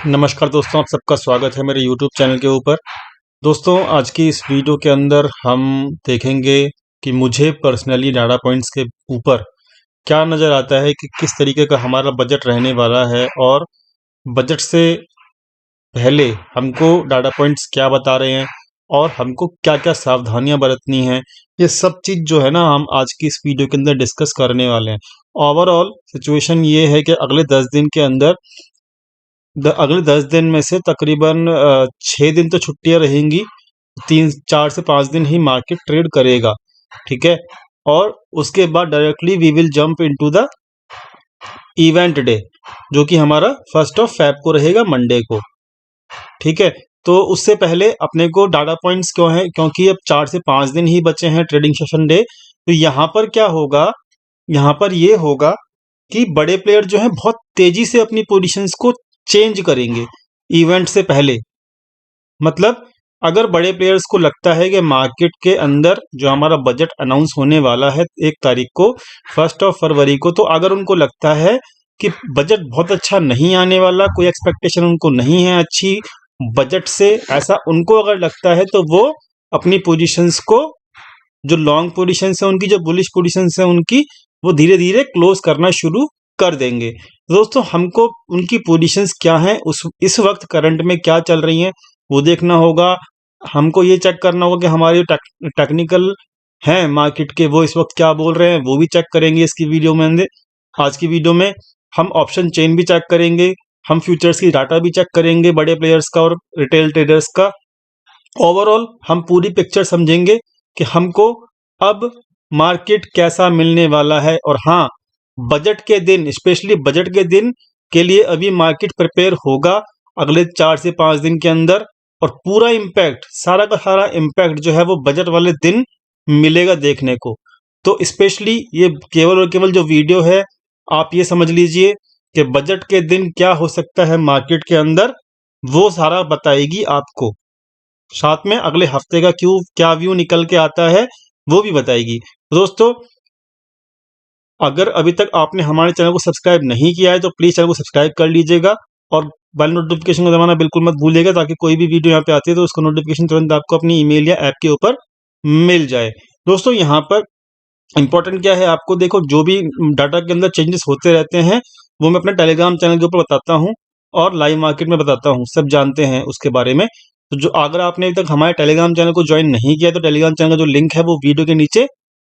नमस्कार दोस्तों, आप सबका स्वागत है मेरे YouTube चैनल के ऊपर। दोस्तों, आज की इस वीडियो के अंदर हम देखेंगे कि मुझे पर्सनली डाटा पॉइंट्स के ऊपर क्या नज़र आता है कि किस तरीके का हमारा बजट रहने वाला है और बजट से पहले हमको डाटा पॉइंट्स क्या बता रहे हैं और हमको क्या-क्या सावधानियां बरतनी हैं। ये सब चीज़ जो है ना, हम आज की इस वीडियो के अंदर डिस्कस करने वाले हैं। ओवरऑल सिचुएशन ये है कि अगले 10 दिन के अंदर अगले 10 दिन में से तकरीबन 6 दिन तो छुट्टियाँ रहेंगी, 3 4 से 5 दिन ही मार्केट ट्रेड करेगा, ठीक है? और उसके बाद directly we will jump into the event day, जो कि हमारा 1 फ़ेब को रहेगा, मंडे को, ठीक है? तो उससे पहले अपने को डाटा पॉइंट्स क्यों हैं? क्योंकि अब 4 से 5 दिन ही बचे हैं ट्रेडिंग सेशन डे। तो यहाँ पर क्या होगा, यहाँ पर ये होगा कि बड़े प्लेयर जो हैं बहुत तेज़ी से अपनी पोज़ीशंस को चेंज करेंगे इवेंट से पहले। मतलब अगर बड़े प्लेयर्स को लगता है कि मार्केट के अंदर जो हमारा बजट अनाउंस होने वाला है 1 तारीख को, 1 फरवरी को, तो अगर उनको लगता है कि बजट बहुत अच्छा नहीं आने वाला, कोई एक्सपेक्टेशन उनको नहीं है अच्छी बजट से, ऐसा उनको अगर लगता है, तो वो अपनी पोजीशंस को, जो लॉन्ग पोजीशंस है उनकी, जो बुलिश पोजीशंस है उनकी, वो धीरे-धीरे क्लोज करना शुरू कर देंगे। दोस्तों, हमको उनकी पोजीशंस क्या हैं, उस इस वक्त करंट में क्या चल रही हैं, वो देखना होगा। हमको ये चेक करना होगा कि हमारे टेक्निकल हैं मार्केट के, वो इस वक्त क्या बोल रहे हैं, वो भी चेक करेंगे इसकी वीडियो में अंदर। आज की वीडियो में हम ऑप्शन चेन भी चेक करेंगे, हम फ्यूचर्स की डाटा भी चेक करेंगे, बड़े प्लेयर्स का और रिटेल ट्रेडर्स का। ओवरऑल हम पूरी पिक्चर समझेंगे कि हमको अब मार्केट कैसा मिलने वाला है। और हाँ, बजट के दिन, स्पेशली बजट के दिन के लिए अभी मार्केट प्रिपेयर होगा अगले 4 से 5 दिन के अंदर, और पूरा इम्पैक्ट, सारा का सारा इम्पैक्ट जो है वो बजट वाले दिन मिलेगा देखने को। तो स्पेशली ये केवल और केवल जो वीडियो है, आप ये समझ लीजिए कि बजट के दिन क्या हो सकता है मार्केट के अंदर, वो सारा बताएगी आपको। साथ में अगले हफ्ते का क्या व्यू निकल के आता है, वो भी बताएगी। दोस्तों, अगर अभी तक आपने हमारे चैनल को सब्सक्राइब नहीं किया है, तो प्लीज़ चैनल को सब्सक्राइब कर लीजिएगा और बेल नोटिफिकेशन को दबाना बिल्कुल मत भूलिएगा, ताकि कोई भी वीडियो यहाँ पे आती है तो उसका नोटिफिकेशन तुरंत आपको अपनी ईमेल या ऐप के ऊपर मिल जाए। दोस्तों, यहाँ पर इंपॉर्टेंट क्या है, आपको देखो, जो भी डाटा के अंदर चेंजेस होते रहते हैं, वो मैं अपने टेलीग्राम चैनल के ऊपर बताता हूँ और लाइव मार्केट में बताता हूँ, सब जानते हैं उसके बारे में। तो जो, अगर आपने अभी तक हमारे टेलीग्राम चैनल को ज्वाइन नहीं किया, तो टेलीग्राम चैनल का जो लिंक है वो वीडियो के नीचे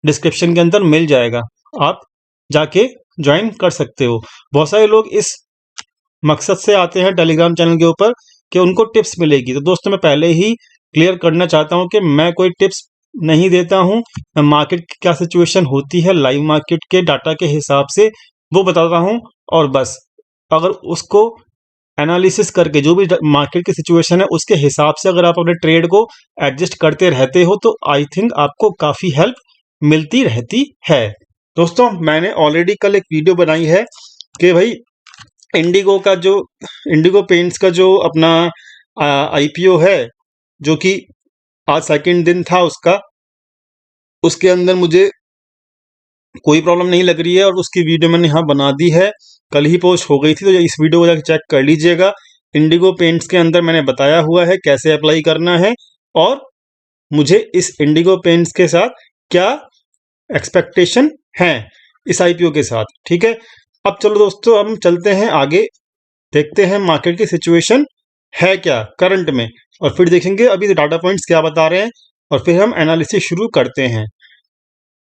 डिस्क्रिप्शन के अंदर मिल जाएगा, आप जाके ज्वाइन कर सकते हो। बहुत सारे लोग इस मकसद से आते हैं टेलीग्राम चैनल के ऊपर कि उनको टिप्स मिलेगी। तो दोस्तों, मैं पहले ही क्लियर करना चाहता हूं कि मैं कोई टिप्स नहीं देता हूं। मैं मार्केट की क्या सिचुएशन होती है, लाइव मार्केट के डाटा के हिसाब से वो बताता हूं, और बस अगर उसको एनालिसिस करके, जो भी मार्केट की सिचुएशन है उसके हिसाब से अगर आप अपने ट्रेड को एडजस्ट करते रहते हो, तो आई थिंक आपको काफ़ी हेल्प मिलती रहती है। दोस्तों, मैंने ऑलरेडी कल एक वीडियो बनाई है कि भाई इंडिगो पेंट्स का जो अपना आईपीओ है, जो कि आज सेकंड दिन था उसका, उसके अंदर मुझे कोई प्रॉब्लम नहीं लग रही है, और उसकी वीडियो मैंने यहाँ बना दी है, कल ही पोस्ट हो गई थी, तो इस वीडियो को जाकर चेक कर लीजिएगा। इंडिगो पेंट्स के अंदर मैंने बताया हुआ है कैसे अप्लाई करना है, और मुझे इस इंडिगो पेंट्स के साथ क्या एक्सपेक्टेशन है इस आईपीओ के साथ, ठीक है। अब चलो दोस्तों, हम चलते हैं आगे, देखते हैं मार्केट की सिचुएशन है क्या करंट में, और फिर देखेंगे अभी डाटा पॉइंट्स क्या बता रहे हैं, और फिर हम एनालिसिस शुरू करते हैं।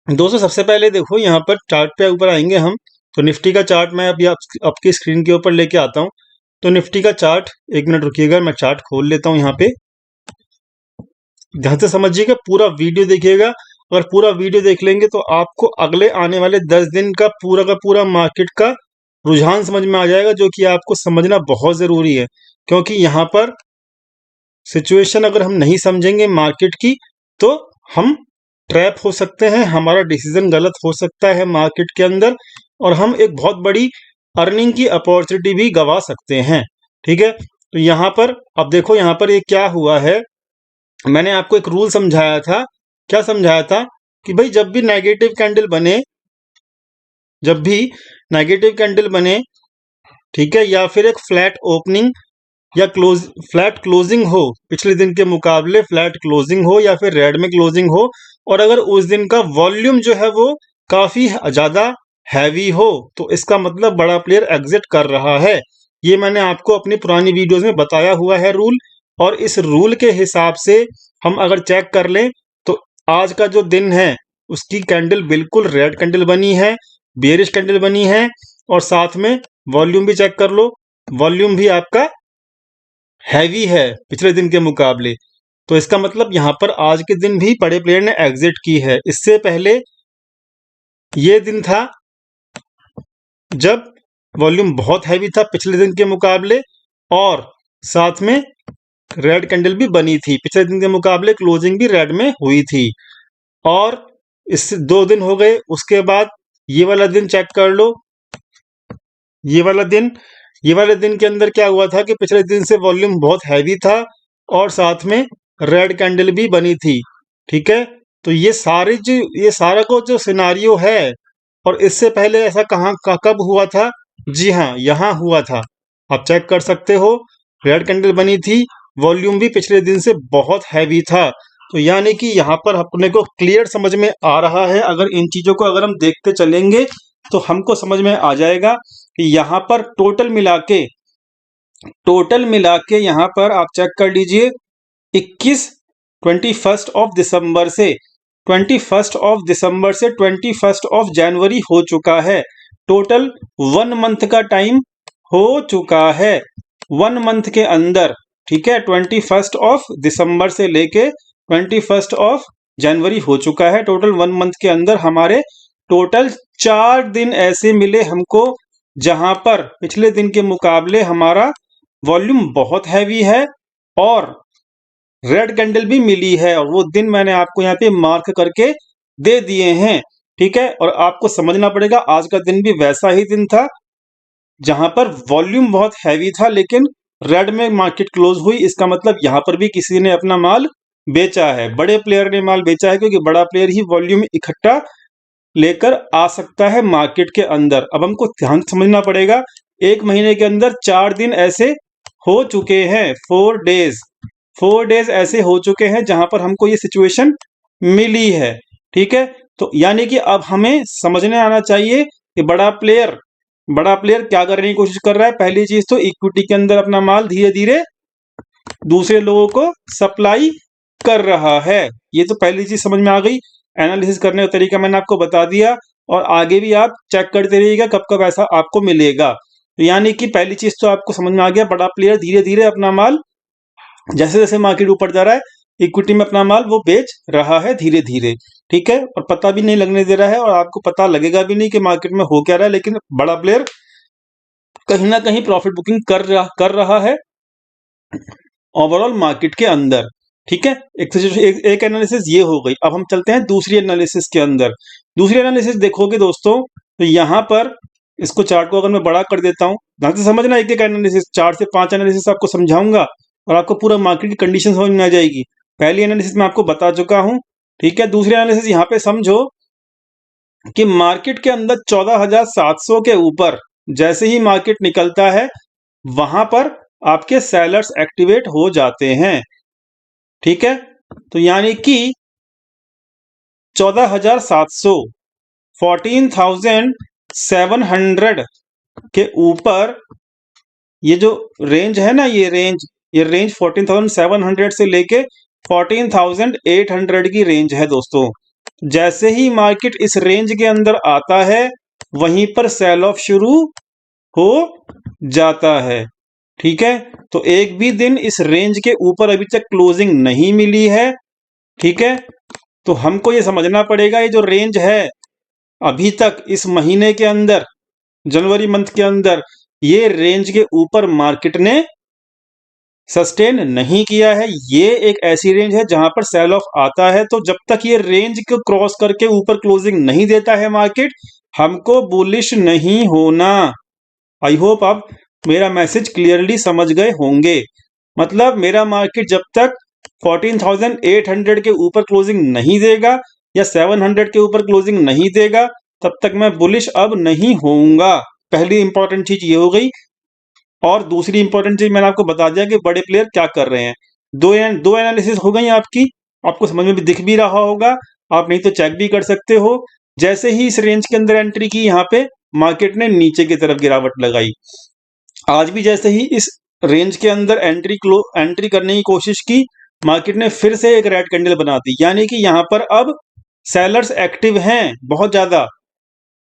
दोस्तों, सबसे पहले देखो, यहाँ पर चार्ट पे ऊपर आएंगे हम, तो निफ्टी का चार्ट मैं अभी आपकी स्क्रीन के ऊपर लेके आता हूँ। तो निफ्टी का चार्ट, 1 मिनट रुकिएगा, मैं चार्ट खोल लेता हूँ यहाँ पे। ध्यान से समझिएगा, पूरा वीडियो देखिएगा। अगर पूरा वीडियो देख लेंगे तो आपको अगले आने वाले 10 दिन का पूरा मार्केट का रुझान समझ में आ जाएगा, जो कि आपको समझना बहुत ज़रूरी है। क्योंकि यहाँ पर सिचुएशन अगर हम नहीं समझेंगे मार्केट की, तो हम ट्रैप हो सकते हैं, हमारा डिसीजन गलत हो सकता है मार्केट के अंदर, और हम एक बहुत बड़ी अर्निंग की अपॉर्चुनिटी भी गंवा सकते हैं, ठीक है। तो यहाँ पर अब देखो, यहाँ पर ये क्या हुआ है, मैंने आपको एक रूल समझाया था। क्या समझाया था कि भाई, जब भी नेगेटिव कैंडल बने, ठीक है, या फिर एक फ्लैट ओपनिंग या फ्लैट क्लोजिंग हो, पिछले दिन के मुकाबले फ्लैट क्लोजिंग हो या फिर रेड में क्लोजिंग हो, और अगर उस दिन का वॉल्यूम जो है वो काफी ज्यादा हैवी हो, तो इसका मतलब बड़ा प्लेयर एग्जिट कर रहा है। ये मैंने आपको अपनी पुरानी वीडियोस में बताया हुआ है रूल, और इस रूल के हिसाब से हम अगर चेक कर लें तो आज का जो दिन है उसकी कैंडल बिल्कुल रेड कैंडल बनी है, बेयरिश कैंडल बनी है, और साथ में वॉल्यूम भी चेक कर लो, वॉल्यूम भी आपका हैवी है पिछले दिन के मुकाबले। तो इसका मतलब यहां पर आज के दिन भी बड़े प्लेयर ने एग्जिट की है। इससे पहले ये दिन था जब वॉल्यूम बहुत हैवी था पिछले दिन के मुकाबले, और साथ में रेड कैंडल भी बनी थी, पिछले दिन के मुकाबले क्लोजिंग भी रेड में हुई थी। और इससे 2 दिन हो गए, उसके बाद ये वाला दिन चेक कर लो। ये वाले दिन के अंदर क्या हुआ था कि पिछले दिन से वॉल्यूम बहुत हैवी था और साथ में रेड कैंडल भी बनी थी। ठीक है, तो ये सारा को जो सिनारियो है, और इससे पहले ऐसा कब हुआ था? जी हाँ, यहाँ हुआ था। आप चेक कर सकते हो, रेड कैंडल बनी थी, वॉल्यूम भी पिछले दिन से बहुत हैवी था। तो यानी कि यहाँ पर अपने को क्लियर समझ में आ रहा है, अगर इन चीजों को अगर हम देखते चलेंगे तो हमको समझ में आ जाएगा कि यहाँ पर टोटल मिला के यहाँ पर आप चेक कर लीजिए, 21 ऑफ दिसंबर से 21 ऑफ जनवरी हो चुका है। टोटल 1 मंथ का टाइम हो चुका है, 1 मंथ के अंदर। ठीक है, 21 ऑफ दिसंबर से लेके 21 ऑफ जनवरी हो चुका है। टोटल 1 मंथ के अंदर हमारे टोटल 4 दिन ऐसे मिले हमको जहां पर पिछले दिन के मुकाबले हमारा वॉल्यूम बहुत हैवी है और रेड कैंडल भी मिली है, और वो दिन मैंने आपको यहाँ पे मार्क करके दे दिए हैं। ठीक है, और आपको समझना पड़ेगा आज का दिन भी वैसा ही दिन था जहां पर वॉल्यूम बहुत हैवी था लेकिन रेड में मार्केट क्लोज हुई। इसका मतलब यहां पर भी किसी ने अपना माल बेचा है, बड़े प्लेयर ने माल बेचा है, क्योंकि बड़ा प्लेयर ही वॉल्यूम इकट्ठा लेकर आ सकता है मार्केट के अंदर। अब हमको ध्यान समझना पड़ेगा, 1 महीने के अंदर 4 दिन ऐसे हो चुके हैं, 4 डेज ऐसे हो चुके हैं जहां पर हमको ये सिचुएशन मिली है। ठीक है, तो यानी कि अब हमें समझने आना चाहिए कि बड़ा प्लेयर क्या करने की कोशिश कर रहा है। पहली चीज तो इक्विटी के अंदर अपना माल धीरे धीरे दूसरे लोगों को सप्लाई कर रहा है, ये तो पहली चीज समझ में आ गई। एनालिसिस करने का तरीका मैंने आपको बता दिया, और आगे भी आप चेक करते रहिएगा कब कब ऐसा आपको मिलेगा। तो यानी कि पहली चीज तो आपको समझ में आ गया, बड़ा प्लेयर धीरे धीरे अपना माल, जैसे जैसे मार्केट ऊपर जा रहा है, इक्विटी में अपना माल वो बेच रहा है धीरे धीरे। ठीक है, और पता भी नहीं लगने दे रहा है, और आपको पता लगेगा भी नहीं कि मार्केट में हो क्या रहा है, लेकिन बड़ा प्लेयर कहीं ना कहीं प्रॉफिट बुकिंग कर रहा है ओवरऑल मार्केट के अंदर। ठीक है, एक एनालिसिस ये हो गई। अब हम चलते हैं दूसरी एनालिसिस के अंदर। दूसरी एनालिसिस देखोगे दोस्तों, तो यहाँ पर इसको चार्ट को अगर मैं बड़ा कर देता हूँ, ध्यान से समझना, एक एक एनालिसिस, 4 से 5 एनालिसिस आपको समझाऊंगा और आपको पूरा मार्केट की कंडीशन समझ में आ जाएगी। पहली एनालिसिस मैं आपको बता चुका हूं। ठीक है, दूसरी एनालिसिस यहाँ पे समझो कि मार्केट के अंदर 14,700 के ऊपर जैसे ही मार्केट निकलता है, वहां पर आपके सेलर्स एक्टिवेट हो जाते हैं। ठीक है, तो यानी कि 14,700 14,700 के ऊपर ये जो रेंज है ना, ये रेंज 14,700 से लेके 14,800 की रेंज है दोस्तों। जैसे ही मार्केट इस रेंज के अंदर आता है, वहीं पर सेल ऑफ शुरू हो जाता है। ठीक है, तो एक भी दिन इस रेंज के ऊपर अभी तक क्लोजिंग नहीं मिली है। ठीक है, तो हमको ये समझना पड़ेगा, ये जो रेंज है अभी तक इस महीने के अंदर, जनवरी मंथ के अंदर, ये रेंज के ऊपर मार्केट ने सस्टेन नहीं किया है। ये एक ऐसी रेंज है जहां पर सेल ऑफ आता है, तो जब तक ये रेंज को क्रॉस करके ऊपर क्लोजिंग नहीं देता है मार्केट, हमको बुलिश नहीं होना। आई होप आप मेरा मैसेज क्लियरली समझ गए होंगे। मतलब मेरा मार्केट जब तक 14,800 के ऊपर क्लोजिंग नहीं देगा या 700 के ऊपर क्लोजिंग नहीं देगा, तब तक मैं बुलिश अब नहीं होऊंगा। पहली इंपॉर्टेंट चीज ये हो गई। और दूसरी इंपॉर्टेंट चीज मैंने आपको बता दिया कि बड़े प्लेयर क्या कर रहे हैं। दो एनालिसिस हो गई आपकी, आपको समझ में भी दिख भी रहा होगा, आप नहीं तो चेक भी कर सकते हो। जैसे ही इस रेंज के अंदर एंट्री की, यहाँ पे मार्केट ने नीचे की तरफ गिरावट लगाई। आज भी जैसे ही इस रेंज के अंदर एंट्री करने की कोशिश की, मार्केट ने फिर से एक रेड कैंडल बना दी, यानी कि यहाँ पर अब सेलर्स एक्टिव हैं बहुत ज्यादा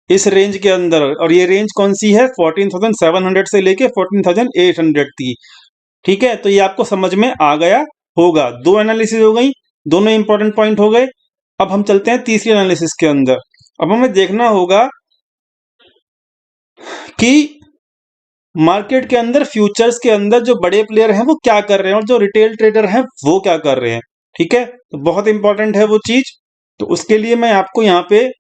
इस रेंज के अंदर। और ये रेंज कौन सी है? 14,700 से लेके 14,800 थी। ठीक है, तो ये आपको समझ में आ गया होगा। दो एनालिसिस हो गई, दोनों इंपॉर्टेंट पॉइंट हो गए। अब हम चलते हैं तीसरी एनालिसिस के अंदर। अब हमें देखना होगा कि मार्केट के अंदर, फ्यूचर्स के अंदर जो बड़े प्लेयर हैं वो क्या कर रहे हैं और जो रिटेल ट्रेडर हैं वो क्या कर रहे हैं। ठीक है, तो बहुत इंपॉर्टेंट है वो चीज। तो उसके लिए मैं आपको यहाँ पे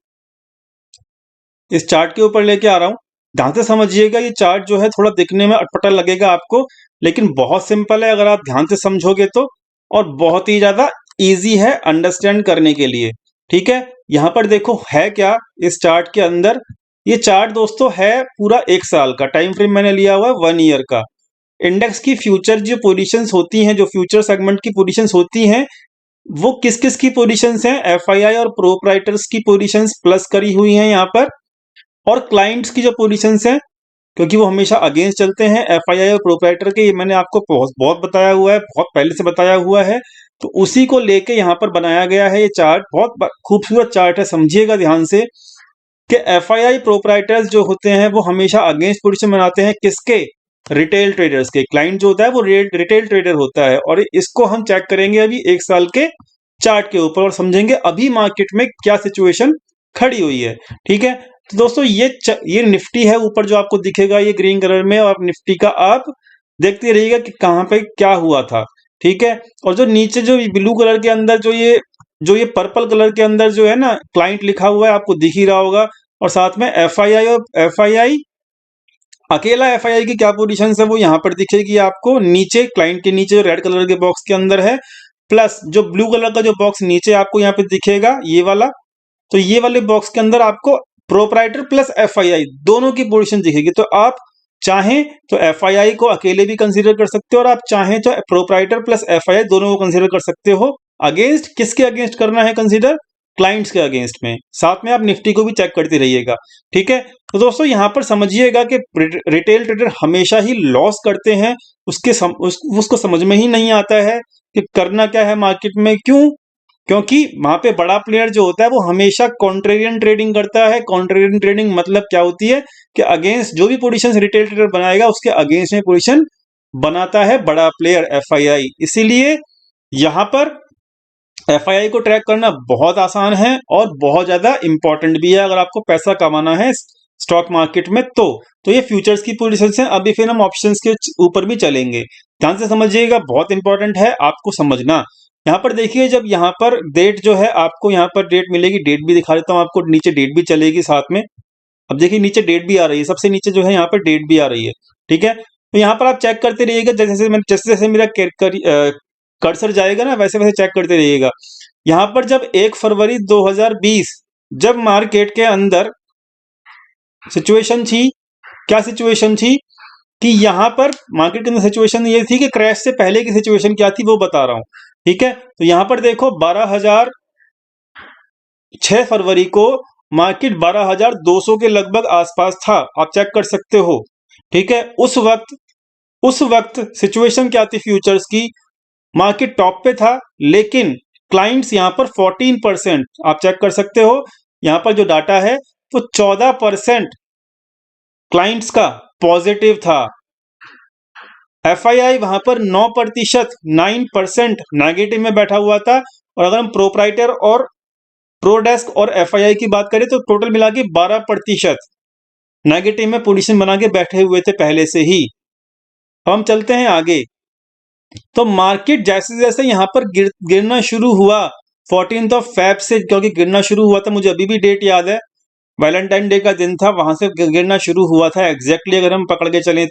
इस चार्ट के ऊपर लेके आ रहा हूं। ध्यान से समझिएगा, ये चार्ट जो है थोड़ा दिखने में अटपटा लगेगा आपको, लेकिन बहुत सिंपल है अगर आप ध्यान से समझोगे तो, और बहुत ही ज्यादा इजी है अंडरस्टैंड करने के लिए। ठीक है, यहाँ पर देखो है क्या इस चार्ट के अंदर। ये चार्ट दोस्तों है पूरा एक साल का, टाइम फ्रेम मैंने लिया हुआ है 1 ईयर का। इंडेक्स की फ्यूचर जो पोजीशंस होती हैं, जो फ्यूचर सेगमेंट की पोजीशंस होती हैं, वो किस किस की पोजीशंस हैं? एफआईआई और प्रोप्राइटर्स की पोजीशंस प्लस करी हुई हैं यहाँ पर, और क्लाइंट्स की जो पोजीशंस हैं, क्योंकि वो हमेशा अगेंस्ट चलते हैं एफआईआई और प्रोप्राइटर के। ये मैंने आपको बहुत बहुत बताया हुआ है, बहुत पहले से बताया हुआ है। तो उसी को लेके यहाँ पर बनाया गया है ये चार्ट। बहुत खूबसूरत चार्ट है, समझिएगा ध्यान से कि एफआईआई प्रोप्राइटर्स जो होते हैं वो हमेशा अगेंस्ट पोजीशन बनाते हैं किसके? रिटेल ट्रेडर्स के। क्लाइंट जो होता है वो रिटेल ट्रेडर होता है। और इसको हम चेक करेंगे अभी एक साल के चार्ट के ऊपर और समझेंगे अभी मार्केट में क्या सिचुएशन खड़ी हुई है। ठीक है, तो दोस्तों ये निफ्टी है ऊपर जो आपको दिखेगा ये ग्रीन कलर में, और निफ्टी का आप देखते रहिएगा कि कहां पे क्या हुआ था। ठीक है, और जो नीचे जो ब्लू कलर के अंदर जो ये पर्पल कलर के अंदर जो है ना क्लाइंट लिखा हुआ है, आपको दिख ही रहा होगा। और साथ में एफआईआई, और एफआईआई अकेला एफआईआई की क्या पोजीशन है वो यहाँ पर दिखेगी आपको नीचे, क्लाइंट के नीचे रेड कलर के बॉक्स के अंदर है, प्लस जो ब्लू कलर का जो बॉक्स नीचे आपको यहाँ पे दिखेगा ये वाला, तो ये वाले बॉक्स के अंदर आपको प्रोप्राइटर प्लस एफआईआई दोनों की पोजीशन दिखेगी। तो आप चाहें तो एफआईआई को अकेले भी कंसीडर कर सकते हो, और आप चाहें तो प्रोप्राइटर प्लस एफआईआई दोनों को कंसीडर कर सकते हो। अगेंस्ट किसके अगेंस्ट करना है कंसीडर? क्लाइंट्स के अगेंस्ट में। साथ में आप निफ्टी को भी चेक करते रहिएगा। ठीक है, तो दोस्तों यहाँ पर समझिएगा कि रिटेल ट्रेडर हमेशा ही लॉस करते हैं। उसको समझ में ही नहीं आता है कि करना क्या है मार्केट में। क्यों? क्योंकि वहां पे बड़ा प्लेयर जो होता है वो हमेशा कॉन्ट्रेरियन ट्रेडिंग करता है। कॉन्ट्रेरियन ट्रेडिंग मतलब क्या होती है कि अगेंस्ट जो भी पोजीशन रिटेल ट्रेडर बनाएगा उसके अगेंस्ट में पोजीशन बनाता है बड़ा प्लेयर एफआईआई। इसीलिए यहां पर एफआईआई को ट्रैक करना बहुत आसान है और बहुत ज्यादा इंपॉर्टेंट भी है अगर आपको पैसा कमाना है स्टॉक मार्केट में। तो ये फ्यूचर्स की पोजीशंस हैं। अभी फिर हम ऑप्शंस के ऊपर भी चलेंगे, ध्यान से समझिएगा, बहुत इंपॉर्टेंट है आपको समझना। यहाँ पर देखिए, जब यहाँ पर डेट जो है आपको यहाँ पर डेट मिलेगी, डेट भी दिखा देता हूँ आपको, नीचे डेट भी चलेगी साथ में। अब देखिए नीचे डेट भी आ रही है, सबसे नीचे जो है यहाँ पर डेट भी आ रही है। ठीक है, तो यहाँ पर आप चेक करते रहिएगा, जैसे जैसे मेरा कर्सर जाएगा ना वैसे वैसे चेक करते रहिएगा। यहाँ पर जब 1 फरवरी 2020 जब मार्केट के अंदर सिचुएशन थी, क्या सिचुएशन थी कि यहाँ पर मार्केट के अंदर सिचुएशन ये थी कि क्रैश से पहले की सिचुएशन क्या थी वो बता रहा हूं। ठीक है, तो यहाँ पर देखो 6 फरवरी को मार्केट 12,200 के लगभग आसपास था, आप चेक कर सकते हो। ठीक है, उस वक्त सिचुएशन क्या थी फ्यूचर्स की? मार्केट टॉप पे था, लेकिन क्लाइंट्स यहां पर 14%, आप चेक कर सकते हो यहां पर जो डाटा है वो 14% क्लाइंट्स का पॉजिटिव था। एफआईआई वहां पर 9% नेगेटिव में बैठा हुआ था। और अगर हम प्रोप्राइटर और प्रोडेस्क और एफआईआई की बात करें तो टोटल मिला के 12% नेगेटिव में पोजीशन बना के बैठे हुए थे पहले से ही। हम चलते हैं आगे। तो मार्केट जैसे जैसे यहां पर गिरना शुरू हुआ 14 फेब से, क्योंकि गिरना शुरू हुआ था, मुझे अभी भी डेट याद है, वैलेंटाइन डे का दिन था, वहां से गिरना शुरू हुआ था एग्जैक्टली अगर हम पकड़ के चलें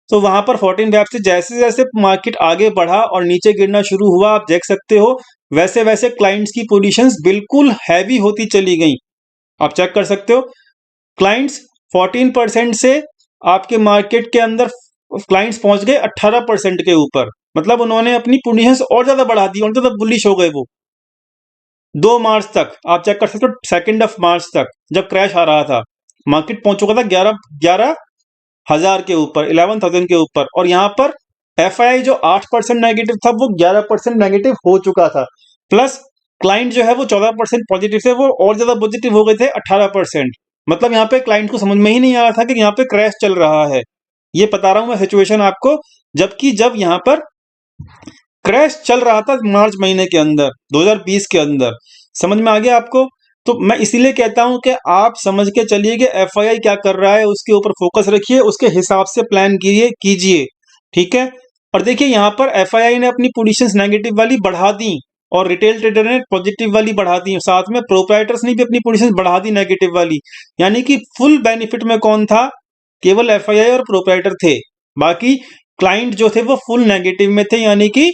तो वहां पर 14 फेब से जैसे जैसे मार्केट आगे बढ़ा और नीचे गिरना शुरू हुआ, आप देख सकते हो वैसे वैसे क्लाइंट्स की पोजीशंस बिल्कुल हैवी होती चली गई। आप चेक कर सकते हो क्लाइंट्स 14% से आपके मार्केट के अंदर क्लाइंट्स पहुंच गए 18% के ऊपर, मतलब उन्होंने अपनी पोजीशंस और ज्यादा बढ़ा दी, और ज्यादा बुलिश हो गए वो। 2 मार्च तक आप चेक कर सकते हो, 2 मार्च तक जब क्रैश आ रहा था, मार्केट पहुंच चुका था 11,000 के ऊपर, 11,000 के ऊपर, और यहां पर एफआईआई जो 8% नेगेटिव था वो 11% नेगेटिव हो चुका था, प्लस क्लाइंट जो है वो 14% पॉजिटिव थे, वो और ज्यादा पॉजिटिव हो गए थे 18%। मतलब यहाँ पे क्लाइंट को समझ में ही नहीं आ रहा था कि यहाँ पे क्रैश चल रहा है। ये बता रहा हूं मैं सिचुएशन आपको, जबकि जब यहाँ पर क्रैश चल रहा था मार्च महीने के अंदर 2020 के अंदर, समझ में आ गया आपको? तो मैं इसीलिए कहता हूं कि आप समझ के चलिए कि एफआईआई क्या कर रहा है, उसके ऊपर फोकस रखिए, उसके हिसाब से प्लान कीजिए, ठीक है। और देखिए यहां पर एफआईआई ने अपनी पोजीशंस नेगेटिव वाली बढ़ा दी और रिटेल ट्रेडर ने पॉजिटिव वाली बढ़ा दी, साथ में प्रोप्राइटर्स ने भी अपनी पोजीशंस बढ़ा दी नेगेटिव वाली, यानी कि फुल बेनिफिट में कौन था? केवल एफआईआई और प्रोप्राइटर थे, बाकी क्लाइंट जो थे वो फुल नेगेटिव में थे, यानी कि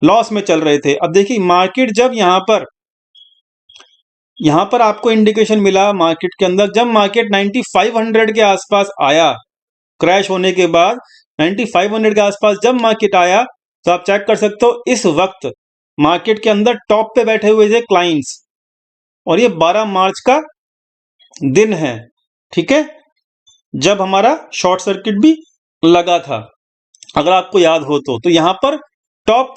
लॉस में चल रहे थे। अब देखिए मार्केट जब यहां पर आपको इंडिकेशन मिला मार्केट के अंदर, जब मार्केट 9500 के आसपास आया, क्रैश होने के बाद 9500 के आसपास जब मार्केट आया, तो आप चेक कर सकते हो इस वक्त मार्केट के अंदर टॉप पे बैठे हुए थे क्लाइंट्स, और ये 12 मार्च का दिन है, ठीक है, जब हमारा शॉर्ट सर्किट भी लगा था, अगर आपको याद हो तो यहां पर टॉप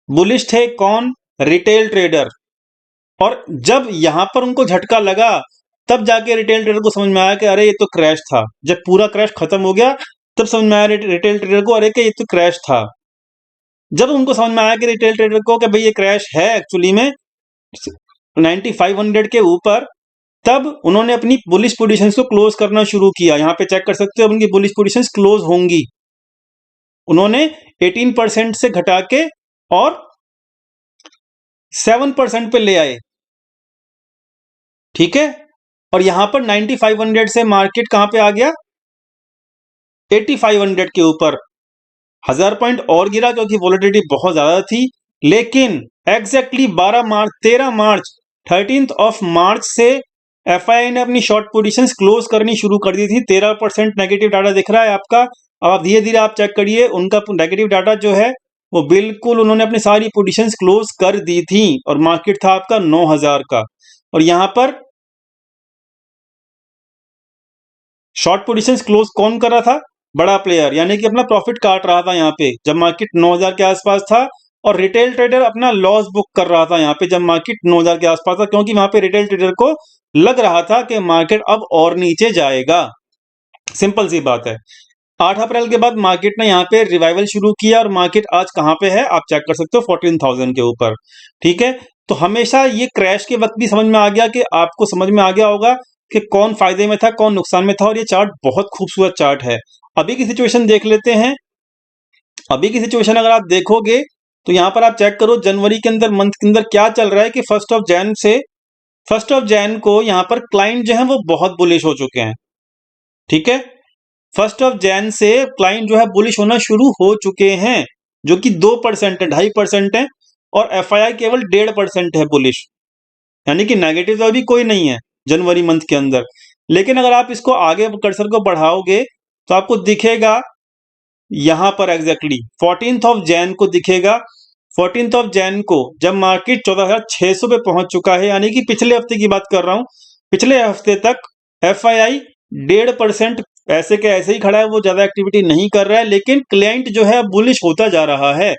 बुलिश थे कौन? Retail trader. और जब यहां पर उनको झटका लगा, तब जाके रिटेल ट्रेडर को समझ में आया कि अरे ये तो क्रैश था। जब पूरा क्रैश खत्म हो गया तब समझ में आया रिटेल ट्रेडर को, अरे कि ये तो क्रैश था। जब उनको समझ में आया कि रिटेल ट्रेडर को कि भाई ये क्रैश है एक्चुअली में 9500 के ऊपर, तब उन्होंने अपनी बुलिश पोजीशंस को क्लोज करना शुरू किया। यहां पे चेक कर सकते हो उनकी बुलिश पोजीशंस क्लोज होंगी, उन्होंने 18% से घटा के और 7% पे ले आए, ठीक है। और यहां पर 9500 से मार्केट कहां पे आ गया? 8500 के ऊपर। 1000 पॉइंट और गिरा क्योंकि वॉलेटिलिटी बहुत ज्यादा थी, लेकिन एग्जैक्टली 13 मार्च 13 मार्च से एफआईआई ने अपनी शॉर्ट पोजीशंस क्लोज करनी शुरू कर दी थी। 13% नेगेटिव डाटा दिख रहा है आपका। अब आप धीरे धीरे आप चेक करिए, उनका नेगेटिव डाटा जो है वो बिल्कुल उन्होंने अपनी सारी पोजीशंस क्लोज कर दी थी, और मार्केट था आपका 9000 का। और यहां पर शॉर्ट पोजीशंस क्लोज कौन कर रहा था? बड़ा प्लेयर, यानी कि अपना प्रॉफिट काट रहा था यहां पे जब मार्केट 9000 के आसपास था, और रिटेल ट्रेडर अपना लॉस बुक कर रहा था यहां पे जब मार्केट 9000 के आसपास था, क्योंकि वहां पे रिटेल ट्रेडर को लग रहा था कि मार्केट अब और नीचे जाएगा। सिंपल सी बात है। 8 अप्रैल के बाद मार्केट ने यहाँ पे रिवाइवल शुरू किया, और मार्केट आज कहां पे है आप चेक कर सकते हो, 14,000 के ऊपर, ठीक है। तो हमेशा ये क्रैश के वक्त भी समझ में आ गया, कि आपको समझ में आ गया होगा कि कौन फायदे में था कौन नुकसान में था। और ये चार्ट बहुत खूबसूरत चार्ट है। अभी की सिचुएशन देख लेते हैं। अभी की सिचुएशन अगर आप देखोगे तो यहां पर आप चेक करो जनवरी के अंदर, मंथ के अंदर क्या चल रहा है कि 1 जैन को यहां पर क्लाइंट जो है वो बहुत बुलिश हो चुके हैं, ठीक है। 1 जैन से क्लाइंट जो है बुलिश होना शुरू हो चुके हैं, जो कि 2% है, 2.5% है, और एफआईआई केवल 1.5% है बुलिश, यानी कि नेगेटिव तो अभी कोई नहीं है जनवरी मंथ के अंदर। लेकिन अगर आप इसको आगे कर्सर को बढ़ाओगे तो आपको दिखेगा यहां पर एग्जैक्टली 14 जैन को दिखेगा। 14 जैन को जब मार्केट 14,600 पे पहुंच चुका है, यानी कि पिछले हफ्ते की बात कर रहा हूं, पिछले हफ्ते तक एफआईआई 1.5% ऐसे के ऐसे ही खड़ा है, वो ज्यादा एक्टिविटी नहीं कर रहा है, लेकिन क्लाइंट जो है बुलिश होता जा रहा है।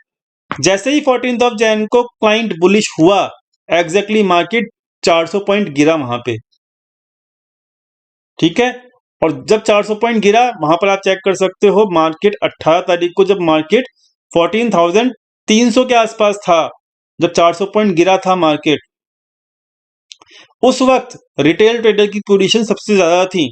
जैसे ही 14 जैन को क्लाइंट बुलिश हुआ, एग्जैक्टली मार्केट 400 पॉइंट गिरा वहां पे, ठीक है। और जब 400 पॉइंट गिरा, वहां पर आप चेक कर सकते हो मार्केट 18 तारीख को, जब मार्केट 14,300 के आसपास था, जब 400 पॉइंट गिरा था मार्केट, उस वक्त रिटेल ट्रेडर की पोजीशन सबसे ज्यादा थी।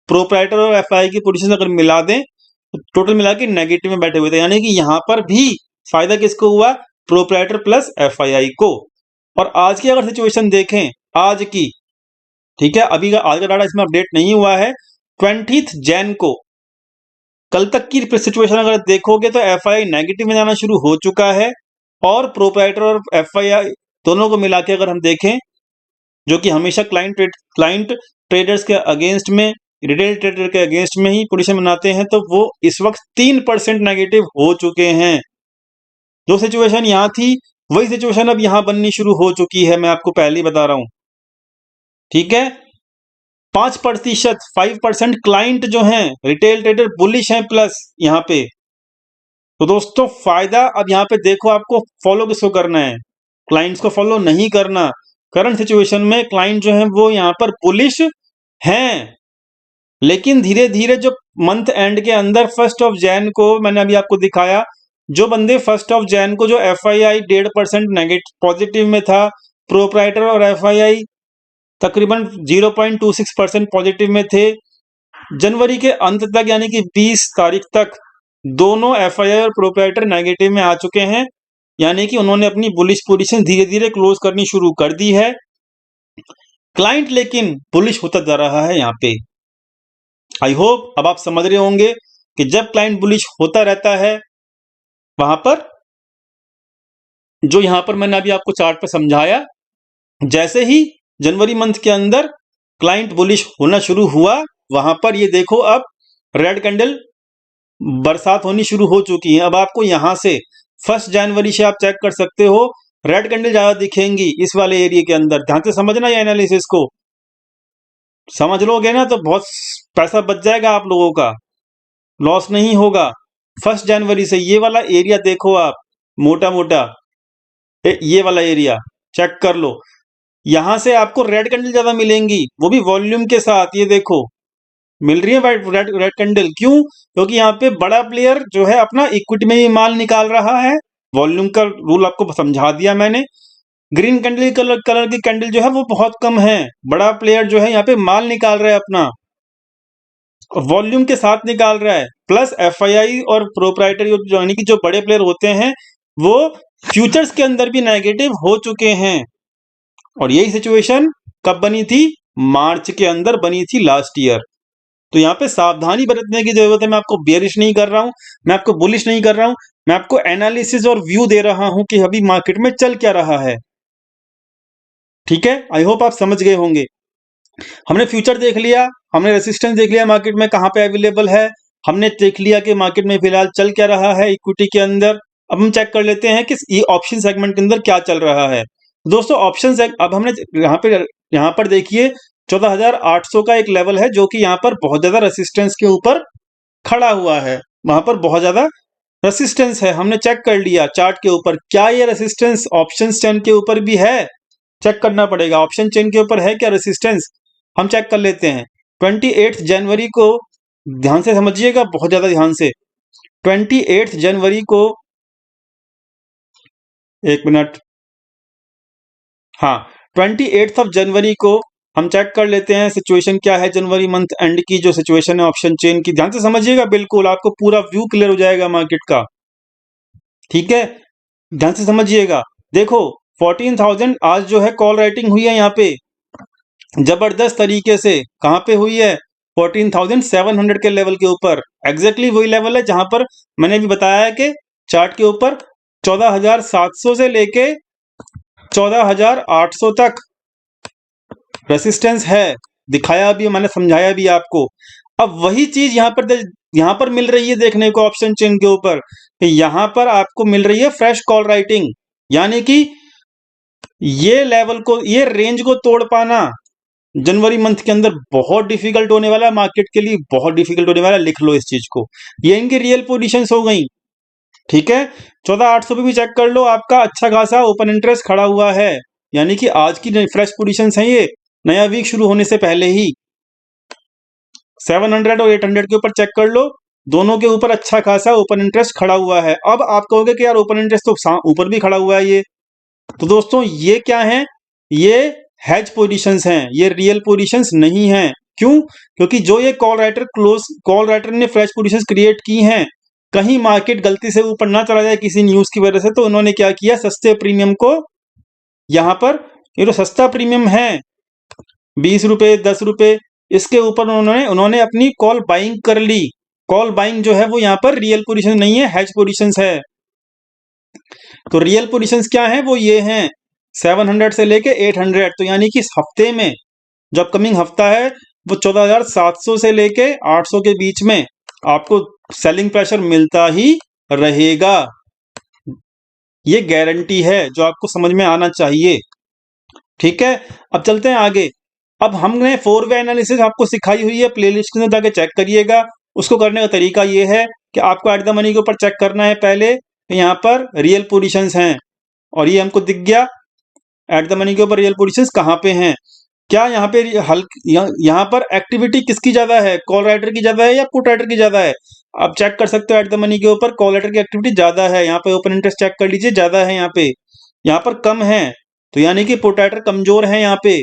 प्रोप्राइटर और एफआईआई की पोजीशन अगर मिला दें तो टोटल मिला के नेगेटिव में बैठे हुए थे, यानी कि यहां पर भी फायदा किसको हुआ? प्रोप्राइटर प्लस एफआईआई को। और आज की अगर सिचुएशन देखें, आज की, ठीक है, अभी का आज का डाटा इसमें अपडेट नहीं हुआ है। 20 जैन को, कल तक की सिचुएशन अगर देखोगे तो एफआईआई नेगेटिव में जाना शुरू हो चुका है, और प्रोप्राइटर और एफआईआई दोनों को मिला के अगर हम देखें, जो कि हमेशा क्लाइंट ट्रेडर्स के अगेंस्ट में रिटेल ट्रेडर के अगेंस्ट में ही पोजीशन बनाते हैं, तो वो इस वक्त 3% नेगेटिव हो चुके हैं। जो सिचुएशन यहाँ थी वही सिचुएशन अब यहाँ बननी शुरू हो चुकी है, मैं आपको पहले ही बता रहा हूं। ठीक है, 5%, 5% क्लाइंट जो हैं रिटेल ट्रेडर बुलिश हैं प्लस यहाँ पे। तो दोस्तों फायदा अब यहाँ पे देखो, आपको फॉलो किसको करना है, क्लाइंट्स को फॉलो नहीं करना। करंट सिचुएशन में क्लाइंट जो है वो यहाँ पर बुलिश हैं, लेकिन धीरे धीरे जो मंथ एंड के अंदर 1 जैन को मैंने अभी आपको दिखाया, जो बंदे 1 जैन को जो FII 1.5% नेगेटिव पॉजिटिव में था, प्रोप्राइटर और FII तकरीबन 0.26% पॉजिटिव में थे, जनवरी के अंत तक यानी कि 20 तारीख तक दोनों FII और प्रोप्राइटर नेगेटिव में आ चुके हैं, यानी कि उन्होंने अपनी बुलिश पोजीशन धीरे धीरे क्लोज करनी शुरू कर दी है। क्लाइंट लेकिन बुलिश होता जा रहा है यहाँ पे। आई होप अब आप समझ रहे होंगे कि जब क्लाइंट बुलिश होता रहता है, वहां पर जो यहां पर मैंने अभी आपको चार्ट पे समझाया, जैसे ही जनवरी मंथ के अंदर क्लाइंट बुलिश होना शुरू हुआ, वहां पर ये देखो अब रेड कैंडल बरसात होनी शुरू हो चुकी है। अब आपको यहां से 1 जनवरी से आप चेक कर सकते हो, रेड कैंडल ज्यादा दिखेंगी इस वाले एरिया के अंदर। ध्यान से समझना ये एनालिसिस को, समझ लोगे ना तो बहुत पैसा बच जाएगा आप लोगों का, लॉस नहीं होगा। 1 जनवरी से ये वाला एरिया देखो आप, मोटा मोटा ये वाला एरिया चेक कर लो, यहां से आपको रेड कैंडल ज्यादा मिलेंगी, वो भी वॉल्यूम के साथ। ये देखो मिल रही है रेड कैंडल, क्यों? क्योंकि यहाँ पे बड़ा प्लेयर जो है अपना इक्विटी में ही माल निकाल रहा है। वॉल्यूम का रूल आपको समझा दिया मैंने। ग्रीन कैंडल कलर की कैंडल जो है वो बहुत कम है, बड़ा प्लेयर जो है यहाँ पे माल निकाल रहा है अपना, वॉल्यूम के साथ निकाल रहा है। प्लस FII और प्रोप्राइटरी यानी कि जो बड़े प्लेयर होते हैं वो फ्यूचर्स के अंदर भी नेगेटिव हो चुके हैं। और यही सिचुएशन कब बनी थी? मार्च के अंदर बनी थी लास्ट ईयर। तो यहाँ पे सावधानी बरतने की जरूरत है। मैं आपको बेरिश नहीं कर रहा हूं, मैं आपको बुलिश नहीं कर रहा हूं, मैं आपको एनालिसिस और व्यू दे रहा हूं कि अभी मार्केट में चल क्या रहा है। ठीक है, आई होप आप समझ गए होंगे। हमने फ्यूचर देख लिया, हमने रेसिस्टेंस देख लिया मार्केट में कहां पे अवेलेबल है, हमने देख लिया कि मार्केट में फिलहाल चल क्या रहा है इक्विटी के अंदर। अब हम चेक कर लेते हैं कि ये ऑप्शन सेगमेंट के अंदर क्या चल रहा है। दोस्तों ऑप्शन अब हमने यहाँ पर देखिए 14,800 का एक लेवल है जो कि यहाँ पर बहुत ज्यादा रेसिस्टेंस के ऊपर खड़ा हुआ है, वहां पर बहुत ज्यादा रेसिस्टेंस है। हमने चेक कर लिया चार्ट के ऊपर, क्या ये रेसिस्टेंस ऑप्शन चेन के ऊपर भी है? चेक करना पड़ेगा ऑप्शन चेन के ऊपर है क्या रेसिस्टेंस, हम चेक कर लेते हैं। 28 जनवरी को ध्यान से समझिएगा, बहुत ज्यादा ध्यान से। 28 जनवरी को, एक मिनट, हाँ 28 जनवरी को हम चेक कर लेते हैं सिचुएशन क्या है जनवरी मंथ एंड की जो सिचुएशन है ऑप्शन चेन की। ध्यान से समझिएगा, बिल्कुल आपको पूरा व्यू क्लियर हो जाएगा मार्केट का। ठीक है, ध्यान से समझिएगा। देखो 14,000 आज जो है कॉल राइटिंग हुई है यहाँ पे जबरदस्त तरीके से। कहां पे हुई है? 14,700 के लेवल के ऊपर। एग्जैक्टली वही लेवल है जहां पर मैंने भी बताया है कि चार्ट के ऊपर 14,700 से लेके 14,800 तक रेसिस्टेंस है, दिखाया भी मैंने, समझाया भी आपको। अब वही चीज यहां पर मिल रही है देखने को ऑप्शन चेन के ऊपर। यहां पर आपको मिल रही है फ्रेश कॉल राइटिंग, यानी कि ये लेवल को, ये रेंज को तोड़ पाना जनवरी मंथ के अंदर बहुत डिफिकल्ट होने वाला है, मार्केट के लिए बहुत डिफिकल्ट होने वाला है। लिख लो इस चीज को, ये इनकी रियल पोजीशंस हो गई। ठीक है, 14,800 पे भी चेक कर लो, आपका अच्छा खासा ओपन इंटरेस्ट खड़ा हुआ है, यानी कि आज की फ्रेश पोजीशंस हैं ये, नया वीक शुरू होने से पहले ही। 700 और 800 के ऊपर चेक कर लो, दोनों के ऊपर अच्छा खासा ओपन इंटरेस्ट खड़ा हुआ है। अब आप कहोगे कि यार ओपन इंटरेस्ट तो ऊपर भी खड़ा हुआ है ये, तो दोस्तों ये क्या है? ये हैज पोजीशंस हैं, ये रियल पोजीशंस नहीं हैं। क्यों? क्योंकि जो ये कॉल राइटर ने फ्रेश पोजीशंस क्रिएट की हैं, कहीं मार्केट गलती से ऊपर ना चला जाए किसी न्यूज की वजह से, तो उन्होंने क्या किया, सस्ते प्रीमियम को यहां पर, ये जो सस्ता प्रीमियम है 20 रुपए 10 रुपए, इसके ऊपर उन्होंने अपनी कॉल बाइंग कर ली। कॉल बाइंग जो है वो यहाँ पर रियल पोजीशन नहीं है, हैज पोजीशंस है। तो रियल पोजीशंस क्या है? वो ये हैं 700 से लेके 800। तो यानी कि इस हफ्ते में, जो अपकमिंग हफ्ता है, वो 14,700 से लेके 800 के बीच में आपको सेलिंग प्रेशर मिलता ही रहेगा। ये गारंटी है जो आपको समझ में आना चाहिए। ठीक है, अब चलते हैं आगे। अब हमने 4 वे एनालिसिस आपको सिखाई हुई है, प्लेलिस्ट के अंदर जाके चेक करिएगा। उसको करने का तरीका ये है कि आपको एट द मनी के ऊपर चेक करना है। पहले यहाँ पर रियल पोजीशंस हैं और ये हमको दिख गया एट द मनी के ऊपर रियल पोजीशंस कहाँ पे हैं। क्या यहाँ पे यहाँ पर एक्टिविटी किसकी ज्यादा है, कॉल राइटर की ज्यादा है या पुट राइटर की ज्यादा है। आप चेक कर सकते हो एट द मनी के ऊपर कॉल राइटर की एक्टिविटी ज्यादा है। यहाँ पे ओपन इंटरेस्ट चेक कर लीजिए, ज्यादा है यहाँ पे। यहाँ पर कम है तो यानी कि पुट राइटर कमजोर है यहाँ पे।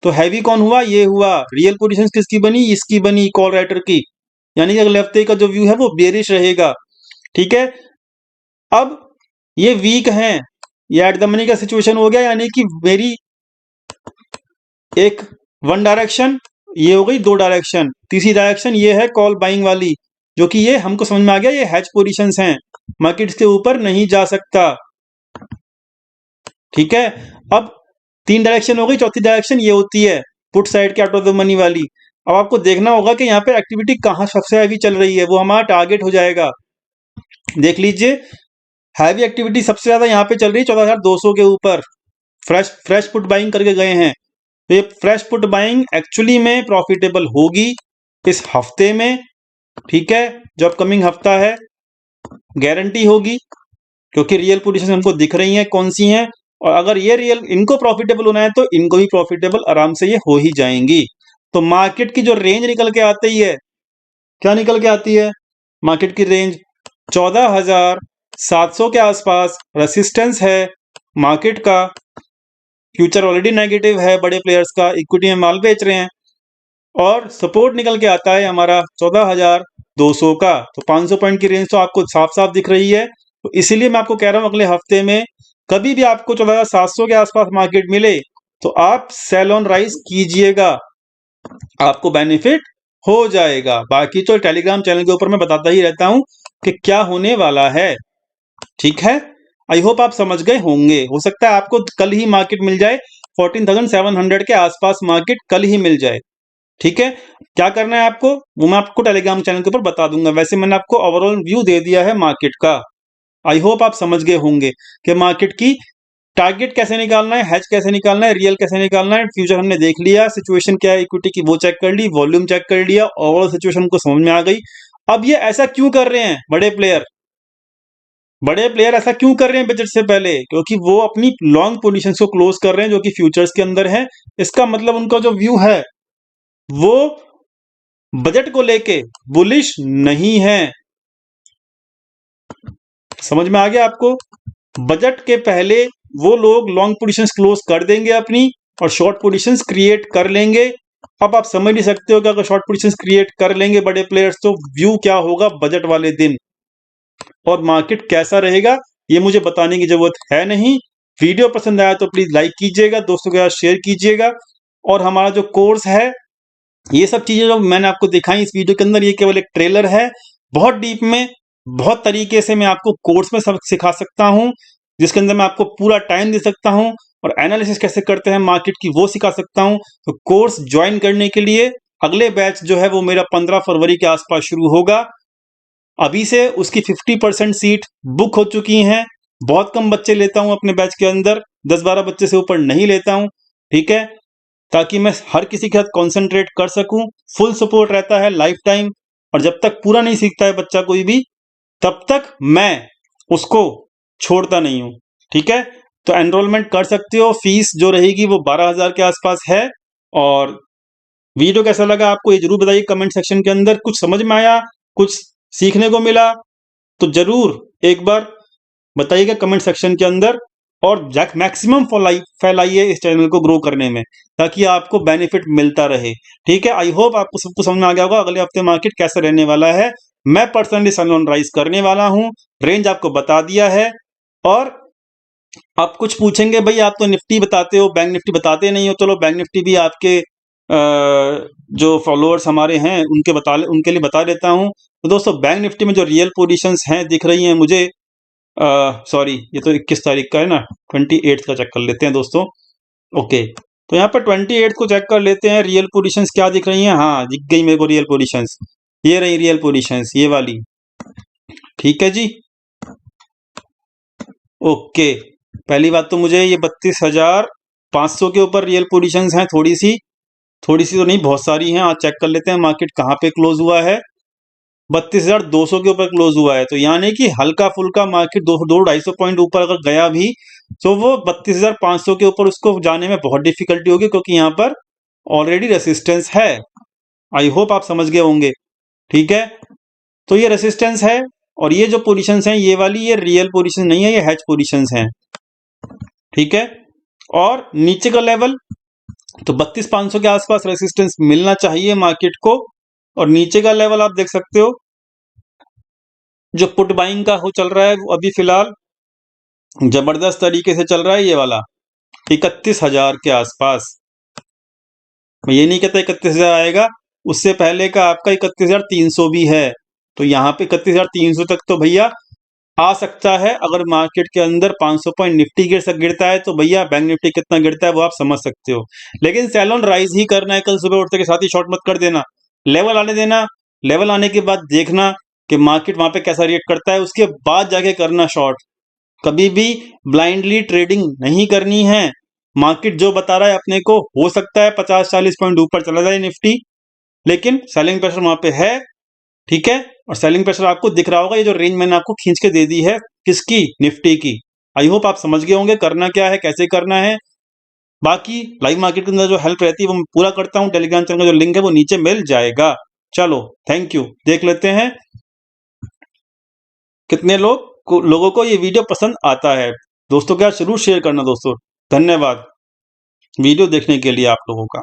तो हैवी कौन हुआ, ये हुआ। रियल पोजीशंस किसकी बनी, इसकी बनी, कॉल राइटर की। यानी कि अगले हफ्ते का जो व्यू है वो बेरिश रहेगा। ठीक है, अब ये वीक हैं, ये एट द मनी का सिचुएशन हो गया। यानी कि मेरी एक वन डायरेक्शन, ये हो गई 2 डायरेक्शन, तीसरी डायरेक्शन ये है कॉल बाइंग वाली, जो कि ये हमको समझ में आ गया, ये हैज पोजीशंस हैं, मार्केट के ऊपर नहीं जा सकता। ठीक है, अब 3 डायरेक्शन हो गई, चौथी डायरेक्शन ये होती है पुट साइड के आउट ऑफ द मनी वाली। अब आपको देखना होगा कि यहाँ पे एक्टिविटी कहाँ सबसे हैवी चल रही है, वो हमारा टारगेट हो जाएगा। देख लीजिए, हैवी एक्टिविटी सबसे ज्यादा यहाँ पे चल रही है 14,200 के ऊपर। फ्रेश पुट बाइंग करके गए हैं। तो ये फ्रेश पुट बाइंग एक्चुअली में प्रॉफिटेबल होगी इस हफ्ते में। ठीक है, जो अपकमिंग हफ्ता है, गारंटी होगी, क्योंकि रियल पोजीशन हमको दिख रही हैं कौन सी हैं। और अगर ये रियल इनको प्रॉफिटेबल होना है तो इनको भी प्रॉफिटेबल आराम से ये हो ही जाएंगी। तो मार्केट की जो रेंज निकल के आती है, क्या निकल के आती है मार्केट की रेंज, 14,700 के आसपास रेसिस्टेंस है मार्केट का। फ्यूचर ऑलरेडी नेगेटिव है बड़े प्लेयर्स का, इक्विटी में माल बेच रहे हैं। और सपोर्ट निकल के आता है हमारा 14,200 का। तो 500 पॉइंट की रेंज तो आपको साफ साफ दिख रही है। तो इसीलिए मैं आपको कह रहा हूं अगले हफ्ते में कभी भी आपको 14,700 के आसपास मार्केट मिले तो आप सेल ऑन राइज कीजिएगा, आपको बेनिफिट हो जाएगा। बाकी तो टेलीग्राम चैनल के ऊपर मैं बताता ही रहता हूं कि क्या होने वाला है। ठीक है, आई होप आप समझ गए होंगे। हो सकता है आपको कल ही मार्केट मिल जाए, 14,700 के आसपास मार्केट कल ही मिल जाए। ठीक है, क्या करना है आपको वो मैं आपको टेलीग्राम चैनल के ऊपर बता दूंगा। वैसे मैंने आपको ओवरऑल व्यू दे दिया है मार्केट का। आई होप आप समझ गए होंगे कि मार्केट की टारगेट कैसे निकालना है, हेज कैसे निकालना है, रियल कैसे निकालना है। फ्यूचर हमने देख लिया, सिचुएशन क्या है इक्विटी की वो चेक कर ली, वॉल्यूम चेक कर लिया, ओवरऑल सिचुएशन को समझ में आ गई। अब ये ऐसा क्यों कर रहे हैं बड़े प्लेयर, बड़े प्लेयर ऐसा क्यों कर रहे हैं बजट से पहले, क्योंकि वो अपनी लॉन्ग पोजीशंस को क्लोज कर रहे हैं जो कि फ्यूचर्स के अंदर है। इसका मतलब उनका जो व्यू है वो बजट को लेके बुलिश नहीं है। समझ में आ गया आपको, बजट के पहले वो लोग लॉन्ग पोजीशंस क्लोज कर देंगे अपनी और शॉर्ट पोजीशंस क्रिएट कर लेंगे। अब आप समझ नहीं सकते हो कि अगर शॉर्ट पोजीशंस क्रिएट कर लेंगे बड़े प्लेयर्स तो व्यू क्या होगा बजट वाले दिन, और मार्केट कैसा रहेगा ये मुझे बताने की जरूरत है नहीं। वीडियो पसंद आया तो प्लीज लाइक कीजिएगा, दोस्तों के साथ शेयर कीजिएगा। और हमारा जो कोर्स है, ये सब चीजें जो मैंने आपको दिखाई इस वीडियो के अंदर, ये केवल एक ट्रेलर है। बहुत डीप में बहुत तरीके से मैं आपको कोर्स में सब सिखा सकता हूं, जिसके अंदर मैं आपको पूरा टाइम दे सकता हूं और एनालिसिस कैसे करते हैं मार्केट की वो सिखा सकता हूं। तो कोर्स ज्वाइन करने के लिए अगले बैच जो है वो मेरा 15 फरवरी के आसपास शुरू होगा। अभी से उसकी 50% सीट बुक हो चुकी हैं। बहुत कम बच्चे लेता हूं अपने बैच के अंदर, 10-12 बच्चे से ऊपर नहीं लेता हूं। ठीक है, ताकि मैं हर किसी के साथ कॉन्सेंट्रेट कर सकूं। फुल सपोर्ट रहता है लाइफ टाइम, और जब तक पूरा नहीं सीखता है बच्चा कोई भी, तब तक मैं उसको छोड़ता नहीं हूं। ठीक है, तो एनरोलमेंट कर सकते हो। फीस जो रहेगी वो 12,000 के आसपास है। और वीडियो कैसा लगा आपको ये जरूर बताइए कमेंट सेक्शन के अंदर। कुछ समझ में आया, कुछ सीखने को मिला तो जरूर एक बार बताइएगा कमेंट सेक्शन के अंदर। और मैक्सिमम फैलाइए इस चैनल को ग्रो करने में, ताकि आपको बेनिफिट मिलता रहे। ठीक है, आई होप आपको सबको समझ में आ गया होगा अगले हफ्ते मार्केट कैसे रहने वाला है। मैं पर्सनली सेल ऑन राइज करने वाला हूं, रेंज आपको बता दिया है। और आप कुछ पूछेंगे भाई आप तो निफ्टी बताते हो, बैंक निफ्टी बताते नहीं हो। चलो बैंक निफ्टी भी आपके जो फॉलोअर्स हमारे हैं उनके लिए बता देता हूं। तो दोस्तों बैंक निफ्टी में जो रियल पोजीशंस हैं दिख रही हैं मुझे, सॉरी ये तो 21 तारीख का है ना, 28 का चेक कर लेते हैं दोस्तों। ओके, तो यहाँ पर 28 को चेक कर लेते हैं, रियल पोजीशंस क्या दिख रही हैं। हाँ, दिख गई मेरे को रियल पोजीशंस, ये रही रियल पोजीशंस, ये वाली। ठीक है जी, ओके। पहली बात तो मुझे ये 32,500 के ऊपर रियल पोजीशंस हैं, थोड़ी सी तो नहीं, बहुत सारी हैं। आज चेक कर लेते हैं मार्केट कहाँ पे क्लोज हुआ है। 32,200 के ऊपर क्लोज हुआ है, तो यानी कि हल्का फुल्का मार्केट 200-250 पॉइंट ऊपर अगर गया भी तो वो 32,500 के ऊपर उसको जाने में बहुत डिफिकल्टी होगी, क्योंकि यहाँ पर ऑलरेडी रेसिस्टेंस है। आई होप आप समझ गए होंगे। ठीक है, तो ये रेसिस्टेंस है, और ये जो पोजीशंस हैं ये वाली, ये रियल पोजीशन नहीं है, ये हैच पोजीशंस हैं। ठीक है, और नीचे का लेवल तो 32,500 के आसपास रेसिस्टेंस मिलना चाहिए मार्केट को। और नीचे का लेवल आप देख सकते हो, जो पुट बाइंग का हो चल रहा है वो अभी फिलहाल जबरदस्त तरीके से चल रहा है, ये वाला 31,000 के आसपास। मैं ये नहीं कहता 31,000 आएगा, उससे पहले का आपका 31,300 भी है। तो यहाँ पे 31,300 तक तो भैया आ सकता है। अगर मार्केट के अंदर 500 पॉइंट निफ्टी गिरता है तो भैया बैंक निफ्टी कितना गिरता है वो आप समझ सकते हो। लेकिन सेल ऑन राइज ही करना है, कल सुबह उठते के साथ ही शॉर्ट मत कर देना, लेवल आने देना। लेवल आने के बाद देखना कि मार्केट वहां पे कैसा रिएक्ट करता है, उसके बाद जाके करना शॉर्ट। कभी भी ब्लाइंडली ट्रेडिंग नहीं करनी है। मार्केट जो बता रहा है अपने को, हो सकता है 50-40 पॉइंट ऊपर चला जाए निफ्टी, लेकिन सेलिंग प्रेशर वहां पे है। ठीक है, और सेलिंग प्रेशर आपको दिख रहा होगा, ये जो रेंज मैंने आपको खींच के दे दी है, किसकी, निफ्टी की। आई होप आप समझ गए होंगे करना क्या है, कैसे करना है। बाकी लाइव मार्केट के अंदर जो हेल्प रहती है वो मैं पूरा करता हूँ, टेलीग्राम चैनल का जो लिंक है वो नीचे मिल जाएगा। चलो, थैंक यू। देख लेते हैं कितने लोगों को ये वीडियो पसंद आता है। दोस्तों क्या, जरूर शेयर करना दोस्तों। धन्यवाद वीडियो देखने के लिए आप लोगों का।